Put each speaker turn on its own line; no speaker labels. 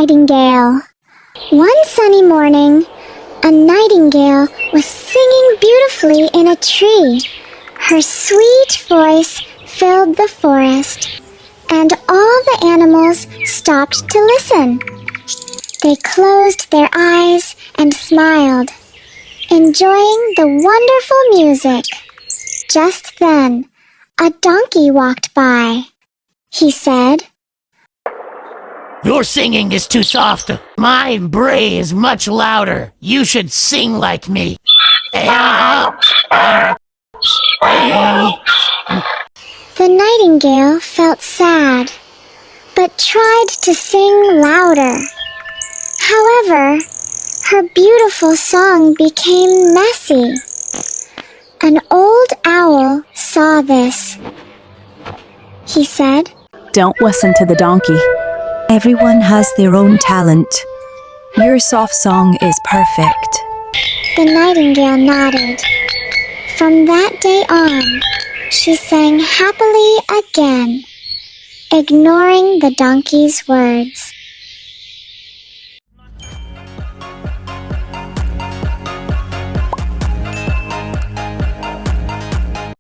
Nightingale. One sunny morning, a nightingale was singing beautifully in a tree. Her sweet voice filled the forest, and all the animals stopped to listen. They closed their eyes and smiled, enjoying the wonderful music. Just then, a donkey walked by. He said,
"Your singing is too soft. My bray is much louder. You should sing like me."
The nightingale felt sad, but tried to sing louder. However, her beautiful song became messy. An old owl saw this. He said,
"Don't listen to the donkey. Everyone has their own talent. Your soft song is perfect."
The nightingale nodded. From that day on, she sang happily again, ignoring the donkey's words.